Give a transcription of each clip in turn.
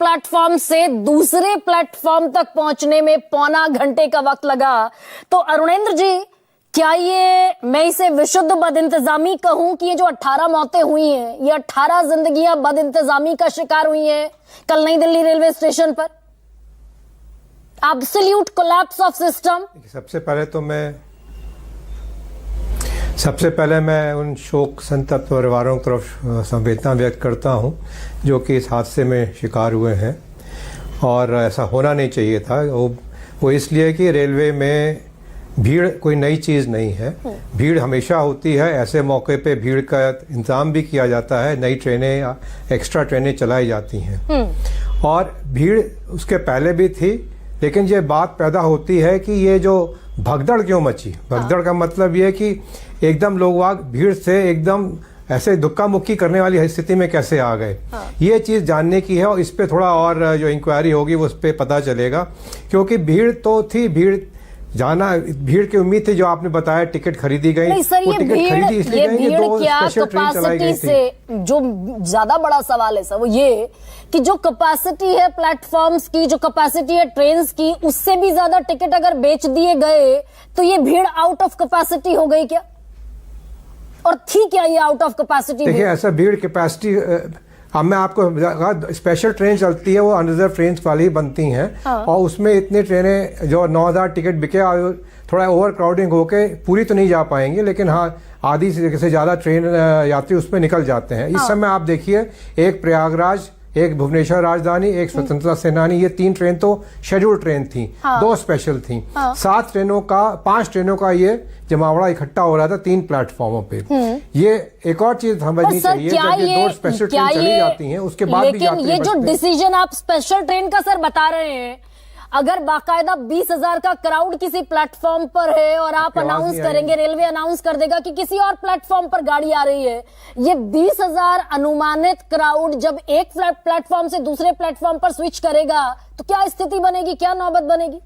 Platform से दूसरे platform तक पहुंचने में पौना घंटे का वक्त लगा। तो अरुणेंद्र जी, क्या ये मैं इसे विशुद्ध बदइंतजामी कहूं कि ये जो 18 मौतें हुई हैं, ये 18 जिंदगियां बदइंतजामी का शिकार हुई हैं कल नई दिल्ली रेलवे स्टेशन पर? Absolute collapse of system. सबसे पहले मैं उन शोक संतप्त परिवारों की तरफ संवेदना व्यक्त करता हूं जो कि इस हादसे में शिकार हुए हैं, और ऐसा होना नहीं चाहिए था। वो इसलिए कि रेलवे में भीड़ कोई नई चीज़ नहीं है, भीड़ हमेशा होती है। ऐसे मौके पे भीड़ का इंतजाम भी किया जाता है, नई ट्रेनें या एक्स्ट्रा ट्रेनें चलाई जाती हैं, और भीड़ उसके पहले भी थी। लेकिन ये बात पैदा होती है कि ये जो भगदड़ क्यों मची। भगदड़ का मतलब ये कि एकदम लोग भीड़ से एकदम ऐसे धक्का मुक्की करने वाली स्थिति में कैसे आ गए, ये चीज़ जानने की है, और इस पे थोड़ा और जो इंक्वायरी होगी वो उस पर पता चलेगा। क्योंकि भीड़ तो थी, भीड़ की उम्मीद थी, जो आपने बताया टिकट खरीदी गई। नहीं सर, ये भीड़ क्या कैपेसिटी से, जो ज्यादा बड़ा सवाल है सर वो ये कि जो कैपेसिटी है प्लेटफॉर्म्स की, जो कैपेसिटी है ट्रेन्स की, उससे भी ज्यादा टिकट अगर बेच दिए गए तो ये भीड़ आउट ऑफ कैपेसिटी हो गई क्या? और थी क्या ये आउट ऑफ कैपेसिटी? देखिए, ऐसा भीड़ कैपेसिटी, अब मैं आपको, स्पेशल ट्रेन चलती है वो अनरिजर्व ट्रेन वाली ही बनती हैं, और उसमें इतनी ट्रेनें जो 9000 टिकट बिके, थोड़ा ओवर क्राउडिंग होके पूरी तो नहीं जा पाएंगी, लेकिन हाँ आधी से ज़्यादा ट्रेन यात्री उसमें निकल जाते हैं। इस समय आप देखिए, एक प्रयागराज, एक भुवनेश्वर राजधानी, एक स्वतंत्रता सेनानी, ये 3 ट्रेन तो शेड्यूल ट्रेन थी, 2 स्पेशल थी, 5 ट्रेनों का ये जमावड़ा इकट्ठा हो रहा था 3 प्लेटफॉर्मों पे। ये एक और चीज समझनी चाहिए, जब ये 2 स्पेशल ट्रेन चली जाती हैं उसके बाद भी यात्री ये जो डिसीजन आप स्पेशल ट्रेन का सर बता रहे हैं, अगर बाकायदा 20,000 का क्राउड किसी प्लेटफॉर्म पर है और आप अनाउंस करेंगे, रेलवे अनाउंस कर देगा कि किसी और प्लेटफॉर्म पर गाड़ी आ रही है, ये 20,000 अनुमानित क्राउड जब एक प्लेटफॉर्म से दूसरे प्लेटफॉर्म पर स्विच करेगा तो क्या स्थिति बनेगी, क्या नौबत बनेगी?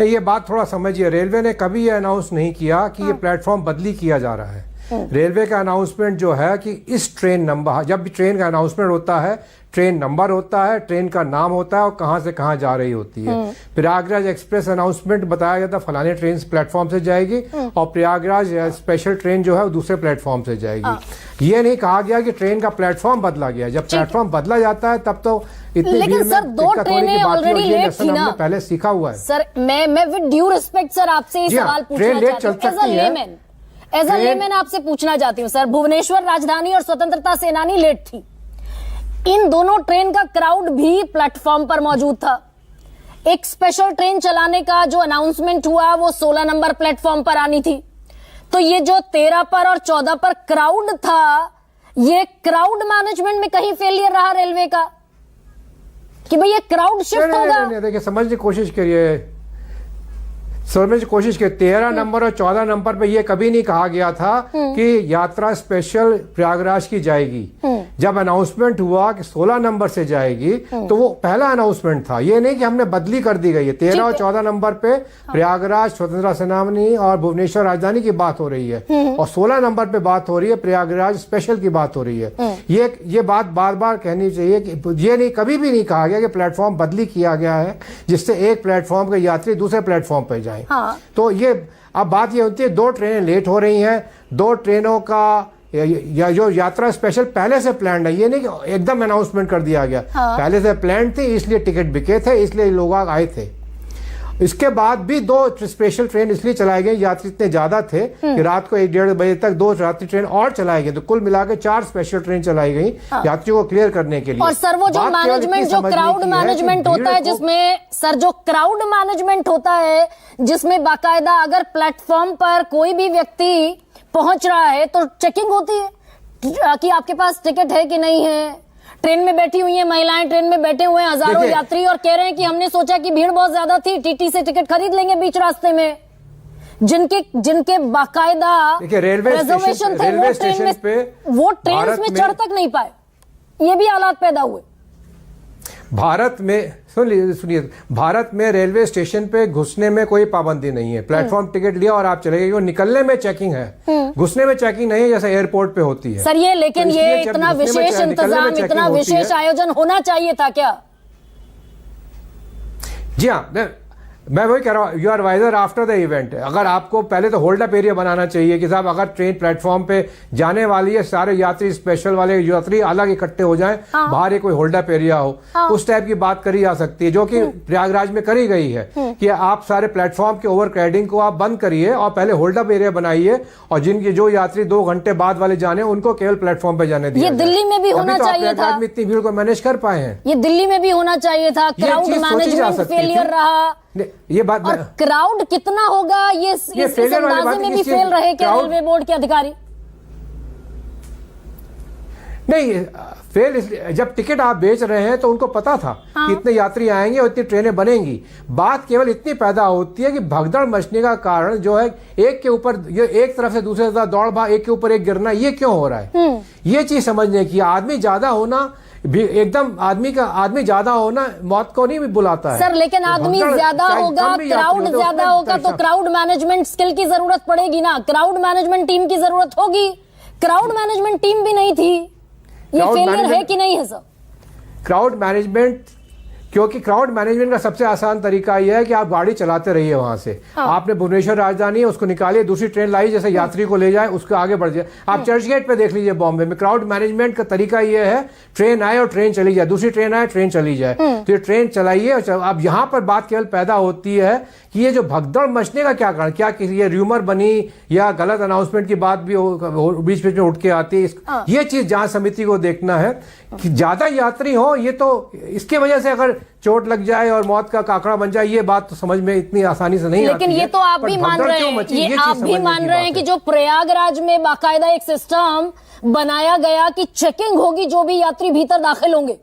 ये बात थोड़ा समझिए, रेलवे ने कभी ये अनाउंस नहीं किया कि ये प्लेटफॉर्म बदली किया जा रहा है। रेलवे का अनाउंसमेंट जो है कि इस ट्रेन नंबर, जब भी ट्रेन का अनाउंसमेंट होता है, ट्रेन नंबर होता है, ट्रेन का नाम होता है और कहां से कहां जा रही होती है। प्रयागराज एक्सप्रेस अनाउंसमेंट बताया गया था फलाने ट्रेन प्लेटफॉर्म से जाएगी, और प्रयागराज स्पेशल ट्रेन जो है वो दूसरे प्लेटफॉर्म से जाएगी। ये नहीं कहा गया कि ट्रेन का प्लेटफॉर्म बदला गया। जब प्लेटफॉर्म बदला जाता है तब तो इतनी भीड़ में सर 2 ट्रेनें ऑलरेडी लेट थी ना, पहले सीखा हुआ है। सर मैं विद ड्यू रिस्पेक्ट सर आपसे ये सवाल पूछना चाहती हूँ, एज अ लेमैन आपसे पूछना चाहती हूँ सर, भुवनेश्वर राजधानी और स्वतंत्रता सेनानी लेट थी, इन दोनों ट्रेन का क्राउड भी प्लेटफॉर्म पर मौजूद था। एक स्पेशल ट्रेन चलाने का जो अनाउंसमेंट हुआ वो 16 नंबर प्लेटफॉर्म पर आनी थी, तो ये जो 13 पर और 14 पर क्राउड था, ये क्राउड मैनेजमेंट में कहीं फेलियर रहा रेलवे का कि भाई ये क्राउड शिफ्ट होगा? देखिए, समझने की कोशिश करिए, 13 नंबर और 14 नंबर पे ये कभी नहीं कहा गया था कि यात्रा स्पेशल प्रयागराज की जाएगी। जब अनाउंसमेंट हुआ कि 16 नंबर से जाएगी तो वो पहला अनाउंसमेंट था, ये नहीं कि हमने बदली कर दी गई है। 13 और 14 नंबर पे प्रयागराज, स्वतंत्रता सेनानी और भुवनेश्वर राजधानी की बात हो रही है, और 16 नंबर पे बात हो रही है, प्रयागराज स्पेशल की बात हो रही है। ये बात बार बार कहनी चाहिए कि ये नहीं, कभी भी नहीं कहा गया कि प्लेटफॉर्म बदली किया गया है जिससे एक प्लेटफॉर्म के यात्री दूसरे प्लेटफॉर्म पर जाए। तो ये अब बात ये होती है, 2 ट्रेनें लेट हो रही हैं, 2 ट्रेनों का या जो यात्रा स्पेशल पहले से प्लान है, ये नहीं कि एकदम अनाउंसमेंट कर दिया गया। पहले से प्लान थी, इसलिए टिकट बिके थे, इसलिए लोग आए थे। इसके बाद भी 2 स्पेशल ट्रेन इसलिए चलाई गई, यात्री इतने ज्यादा थे कि रात को 1-1:30 बजे तक 2 रात्रि ट्रेन और चलाई गई, तो कुल मिलाकर 4 स्पेशल ट्रेन चलाई गई यात्रियों को क्लियर करने के लिए। और सर वो जो मैनेजमेंट, जो क्राउड मैनेजमेंट होता है, जिसमें सर जो क्राउड मैनेजमेंट होता है, जिसमें बाकायदा अगर प्लेटफॉर्म पर कोई भी व्यक्ति पहुंच रहा है तो चेकिंग होती है कि आपके पास टिकट है कि नहीं है। ट्रेन में बैठी हुई हैं महिलाएं, ट्रेन में बैठे हुए हैं हजारों यात्री और कह रहे हैं कि हमने सोचा कि भीड़ बहुत ज्यादा थी, टीटी से टिकट खरीद लेंगे बीच रास्ते में। जिनके बाकायदा रिजर्वेशन थे वो ट्रेन में चढ़ तक नहीं पाए, ये भी हालात पैदा हुए। भारत में सुनिए, भारत में रेलवे स्टेशन पे घुसने में कोई पाबंदी नहीं है। प्लेटफॉर्म टिकट लिया और आप चले गए, निकलने में चेकिंग है, घुसने में चेकिंग नहीं है जैसे एयरपोर्ट पे होती है। सर ये लेकिन तो ये इतना विशेष इंतजाम, इतना विशेष आयोजन होना चाहिए था क्या? जी हाँ, मैं वही कह रहा हूँ, you are wiser after the event. अगर आपको पहले तो होल्ड अप एरिया बनाना चाहिए कि साहब अगर ट्रेन प्लेटफॉर्म पे जाने वाली है, सारे यात्री, स्पेशल वाले यात्री अलग इकट्ठे हो जाएं, हाँ। बाहर एक कोई होल्ड अप एरिया हो, हाँ। उस टाइप की बात करी जा सकती है, जो कि प्रयागराज में करी गई है कि आप सारे प्लेटफॉर्म के ओवर क्राउडिंग को आप बंद करिए और पहले होल्ड अप एरिया बनाइए, और जिनके जो यात्री 2 घंटे बाद वाले जाने उनको केवल प्लेटफॉर्म पे जाने दिया। ये दिल्ली में भी होना चाहिए था। इतनी भीड़ को मैनेज कर पाए हैं। ये दिल्ली में भी होना चाहिए था। क्राउड मैनेजमेंट फेलियर रहा। ये बात, और क्राउड कितना होगा ये इस अंदाजे में भी फेल रहे क्या रेलवे बोर्ड के अधिकारी? नहीं, फेल इसलिए जब टिकट आप बेच रहे हैं तो उनको पता था कि इतने यात्री आएंगे और इतनी ट्रेनें बनेंगी। बात केवल इतनी पैदा होती है कि भगदड़ मचने का कारण जो है, एक के ऊपर ये एक तरफ से दूसरे तरफ दौड़ भाग, एक के ऊपर एक गिरना, ये क्यों हो रहा है? ये चीज समझने की। आदमी ज्यादा होना भी एकदम, आदमी ज्यादा होना मौत को नहीं बुलाता है सर, लेकिन आदमी ज्यादा होगा, क्राउड ज्यादा होगा तो क्राउड मैनेजमेंट स्किल की जरूरत पड़ेगी ना, क्राउड मैनेजमेंट टीम की जरूरत होगी। क्राउड मैनेजमेंट टीम भी नहीं थी। ये फेलियर है कि नहीं है सर? क्राउड मैनेजमेंट, क्योंकि क्राउड मैनेजमेंट का सबसे आसान तरीका यह है कि आप गाड़ी चलाते रहिए वहां से। आपने भुवनेश्वर राजधानी है, उसको निकालिए, दूसरी ट्रेन लाई, जैसे यात्री को ले जाए, उसको आगे बढ़ जाए। आप चर्च गेट पे देख लीजिए बॉम्बे में, क्राउड मैनेजमेंट का तरीका यह है, ट्रेन आए और ट्रेन चली जाए, दूसरी ट्रेन आए, ट्रेन चली जाए, तो ये ट्रेन चलाइए। अब यहाँ पर बात केवल पैदा होती है कि ये जो भगदड़ मचने का क्या कारण, क्या किसी ये र्यूमर बनी या गलत अनाउंसमेंट की बात भी बीच बीच में उठ के आती है। ये चीज जांच समिति को देखना है कि ज्यादा यात्री हो, ये तो इसकी वजह से अगर चोट लग जाए और मौत का काकड़ा बन जाए, ये बात तो समझ में इतनी आसानी से नहीं आती है। लेकिन ये तो आप भी मान रहे हैं, ये आप भी मान रहे हैं कि जो प्रयागराज में बाकायदा एक सिस्टम बनाया गया कि चेकिंग होगी, जो भी यात्री भीतर दाखिल होंगे,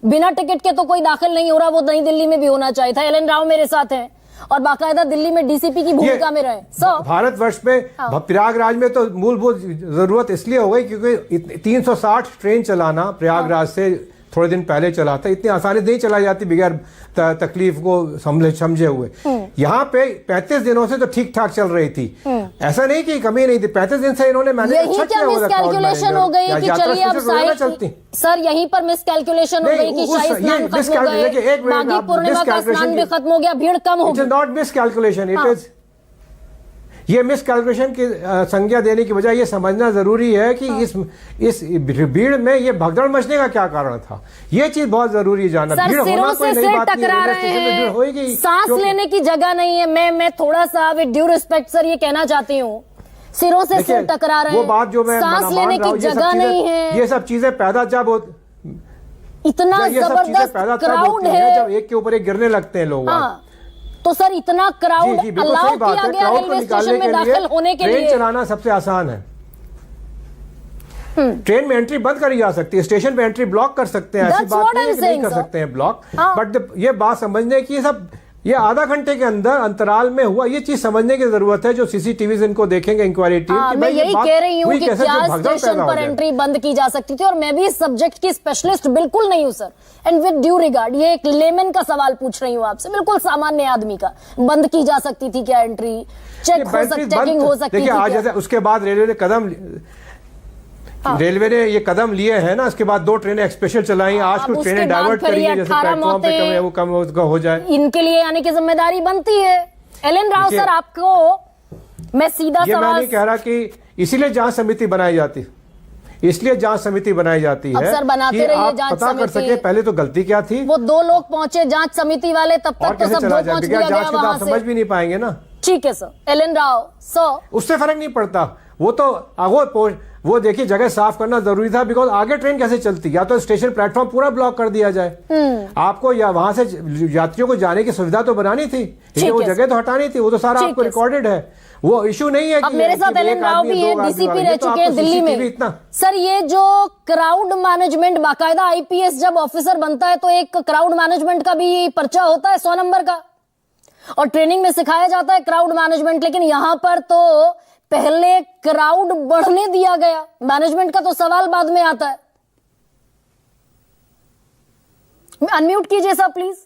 बिना टिकट के तो कोई दाखिल नहीं हो रहा, वो नई दिल्ली में भी होना चाहिए था। एल एन राव मेरे साथ हैं और बाकायदा दिल्ली में डीसीपी की भूमिका में रहे। भारतवर्ष में प्रयागराज में तो मूलभूत जरूरत इसलिए हो गई क्योंकि 360 ट्रेन चलाना प्रयागराज से थोड़े दिन पहले चला था, इतनी आसानी नहीं चलाई जाती बगैर तकलीफ को समझे हुए। यहाँ पे 35 दिनों से तो ठीक ठाक चल रही थी, ऐसा नहीं कि कमी नहीं थी। 35 दिन से इन्होंने मैंने यही क्या मिसकैलकुलेशन हो गई कि चलिए अब सर यहीं पर मिसकैलकुलेशन हो गई कि शाही स्नान खत्म हो गए, माघी पूर्णिमा का स्नान भी खत्म हो गया, भीड़ कम हो गई। It is not miscalculation, it is, ये मिसकैलकुलेशन की संज्ञा देने की बजाय ये समझना जरूरी है कि इस भीड़ में ये भगदड़ मचने का क्या कारण था। ये चीज बहुत जरूरी है जानना। भीड़ होना कोई नई बात नहीं है, स्टेशन में भीड़ होगी, सांस लेने की जगह नहीं है। मैं थोड़ा सा विद ड्यू रिस्पेक्ट सर ये कहना चाहती हूँ, सिरों से सिर टकरा रहे हैं, वो बात जो मैं सांस लेने की जगह नहीं है। ये सब चीजें पैदा जब इतना जबरदस्त क्राउड है, जब एक के ऊपर एक गिरने लगते हैं लोग। तो सर इतना क्राउड अलाउ किया गया रेलवे स्टेशन में दाखिल होने के लिए। ट्रेन चलाना सबसे आसान है। ट्रेन में एंट्री बंद करी जा सकती है, स्टेशन पे एंट्री ब्लॉक कर सकते हैं, ऐसी बात नहीं कर सकते हैं ब्लॉक। बट ये बात समझने की, सब ये आधा घंटे के अंदर अंतराल में हुआ, ये चीज समझने की जरूरत है। जो सीसीटीवी इनको देखेंगे इंक्वायरी टीम की, मैं यही कह रही हूँ कि क्या स्टेशन पर एंट्री बंद की जा सकती थी। और मैं भी इस सब्जेक्ट की स्पेशलिस्ट बिल्कुल नहीं हूँ sir, and with due regard ये एक लेमन का सवाल पूछ रही हूँ आपसे, बिल्कुल सामान्य आदमी का। बंद की जा सकती थी क्या एंट्री, चेकिंग हो सकती थी आज जैसे उसके बाद रेलवे ने ये कदम लिए हैं ना, उसके बाद 2 ट्रेनें स्पेशल चलाई, आज कुछ ट्रेनें डाइवर्ट करी है, जैसे प्लेटफॉर्म पे वो कम हो जाए, इनके लिए आने की जिम्मेदारी बनती है। एल एन राव सर, आपको मैं सीधा सवाल, मैं नहीं कह रहा कि इसीलिए जांच समिति बनाई जाती, इसलिए जांच समिति बनाई जाती है सर, बनाते रहिए जांच पता कर सके पहले तो गलती क्या थी। वो 2 लोग पहुंचे जांच समिति वाले, तब तक तो सब पहुंच गया वहां से, समझ भी नहीं पाएंगे ना। ठीक है सर। एल एन राव सर, उससे फर्क नहीं पड़ता, वो तो वो देखिए जगह साफ करना जरूरी था, बिकॉज आगे ट्रेन कैसे चलती, या तो स्टेशन प्लेटफॉर्म पूरा ब्लॉक कर दिया जाए, आपको या वहां से यात्रियों को जाने की सुविधा तो बनानी थी, वो जगह तो हटानी थी, वो तो सारा आपको रिकॉर्डेड है, वो इशू नहीं है। अब मेरे साथ एल एन राव भी है, डीसीपी रह चुके हैं दिल्ली में। सर ये जो क्राउड मैनेजमेंट, बाकायदा आईपीएस जब ऑफिसर बनता है तो एक क्राउड मैनेजमेंट का भी पर्चा होता है 100 नंबर का, और ट्रेनिंग में सिखाया जाता है क्राउड मैनेजमेंट। लेकिन यहां पर तो पहले क्राउड बढ़ने दिया गया, मैनेजमेंट का तो सवाल बाद में आता है। अनम्यूट कीजिए सर प्लीज।